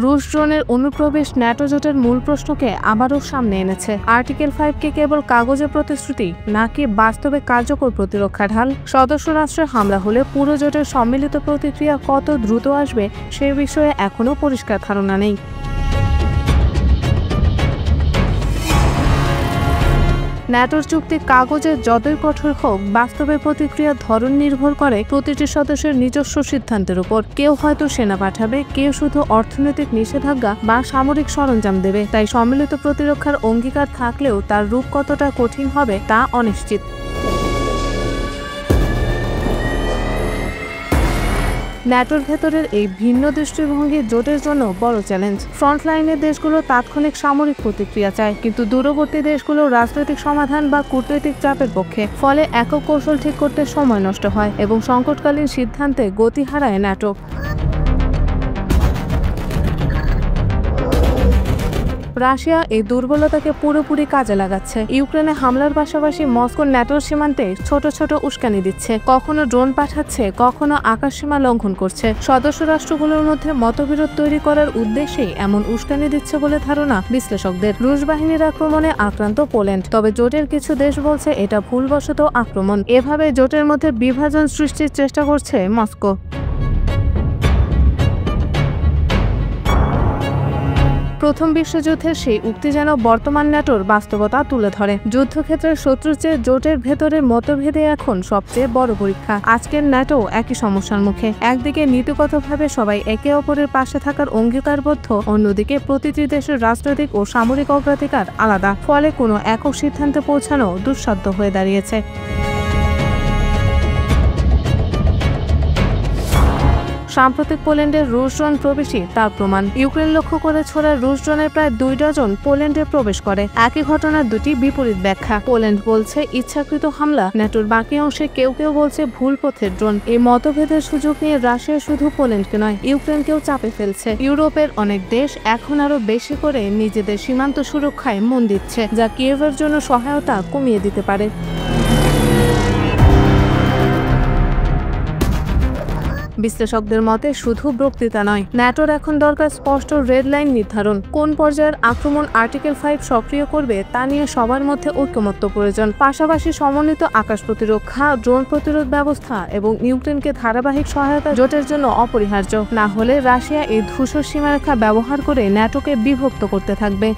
রুশ ড্রোনের অনুপ্রবেশ ন্যাটো জোটের মূল প্রশ্নকে আবারও সামনে এনেছে। আর্টিকেল 5 কে কেবল কাগজে প্রতিশ্রুতি নাকি বাস্তবে কার্যকর প্রতিরক্ষা ঢাল? সদস্য রাষ্ট্রে হামলা হলে পুরো জোটের সম্মিলিত প্রতিক্রিয়া কত দ্রুত আসবে সে বিষয়ে এখনও পরিষ্কার ধারণা নেই। ন্যাটোর চুক্তি কাগজে যতই কঠোর হোক, বাস্তবে প্রতিক্রিয়ার ধরন নির্ভর করে প্রতিটি সদস্যের নিজস্ব সিদ্ধান্তের উপর। কেউ হয়তো সেনা পাঠাবে, কেউ শুধু অর্থনৈতিক নিষেধাজ্ঞা বা সামরিক সরঞ্জাম দেবে। তাই সম্মিলিত প্রতিরক্ষার অঙ্গীকার থাকলেও তার রূপ কতটা কঠিন হবে তা অনিশ্চিত। ন্যাটোর ভেতরের এই ভিন্ন দৃষ্টিভঙ্গি জোটের জন্য বড় চ্যালেঞ্জ। ফ্রন্টলাইনের দেশগুলো তাৎক্ষণিক সামরিক প্রতিক্রিয়া চায়, কিন্তু দূরবর্তী দেশগুলো রাজনৈতিক সমাধান বা কূটনৈতিক চাপের পক্ষে। ফলে একক কৌশল ঠিক করতে সময় নষ্ট হয় এবং সংকটকালীন সিদ্ধান্তে গতি হারায় ন্যাটো। রাশিয়া এই দুর্বলতাকে পুরোপুরি কাজে লাগাচ্ছে। ইউক্রেনে হামলার পাশাপাশি মস্কো ন্যাটোর সীমান্তে ছোট ছোট উস্কানি দিচ্ছে, কখনো ড্রোন পাঠাচ্ছে, কখনো আকাশসীমা লঙ্ঘন করছে। সদস্য রাষ্ট্রগুলোর মধ্যে মতবিরোধ তৈরি করার উদ্দেশ্যেই এমন উস্কানি দিচ্ছে বলে ধারণা বিশ্লেষকদের। রুশ বাহিনীর আক্রমণে আক্রান্ত পোল্যান্ড, তবে জোটের কিছু দেশ বলছে এটা ভুলবশত আক্রমণ। এভাবে জোটের মধ্যে বিভাজন সৃষ্টির চেষ্টা করছে মস্কো। প্রথম বিশ্বযুদ্ধের সেই উক্তি যেন বর্তমান ন্যাটোর বাস্তবতা তুলে ধরে। যুদ্ধক্ষেত্রের শত্রুর চেয়ে জোটের ভেতরের মতভেদে এখন সবচেয়ে বড় পরীক্ষা। আজকের ন্যাটো একই সমস্যার মুখে। একদিকে নীতিগতভাবে সবাই একে অপরের পাশে থাকার অঙ্গীকারবদ্ধ, অন্যদিকে প্রতিটি দেশের রাজনৈতিক ও সামরিক অগ্রাধিকার আলাদা। ফলে কোনো একক সিদ্ধান্তে পৌঁছানো দুঃসাধ্য হয়ে দাঁড়িয়েছে। সাম্প্রতিক পোল্যান্ডের রুশ ড্রোন প্রবেশই তার প্রমাণ। ইউক্রেন লক্ষ্য করে ছোড়া রুশ ড্রোনের প্রায় 2 ডজন পোল্যান্ডে প্রবেশ করে। একই ঘটনার দুটি বিপরীত ব্যাখ্যা। পোল্যান্ড বলছে ইচ্ছাকৃত হামলা, ন্যাটোর বাকি অংশে কেউ কেউ বলছে ভুল পথের ড্রোন। এই মতভেদের সুযোগ নিয়ে রাশিয়া শুধু পোল্যান্ডকে নয়, ইউক্রেনকেও চাপে ফেলছে। ইউরোপের অনেক দেশ এখন আরো বেশি করে নিজেদের সীমান্ত সুরক্ষায় মন দিচ্ছে, যা কিয়েভের জন্য সহায়তা কমিয়ে দিতে পারে। বিশ্লেষকদের মতে শুধু বক্তৃতা নয়, ন্যাটোর এখন দরকার স্পষ্ট রেড লাইন নির্ধারণ। কোন পর্যায়ের আক্রমণ আর্টিকেল 5 সক্রিয় করবে তা নিয়ে সবার মধ্যে ঐকমত্য প্রয়োজন। পাশাপাশি সমন্বিত আকাশ প্রতিরক্ষা, ড্রোন প্রতিরোধ ব্যবস্থা এবং ইউক্রেনকে ধারাবাহিক সহায়তা জোটের জন্য অপরিহার্য। না হলে রাশিয়া এই ধূসর সীমারেখা ব্যবহার করে ন্যাটোকে বিভক্ত করতে থাকবে।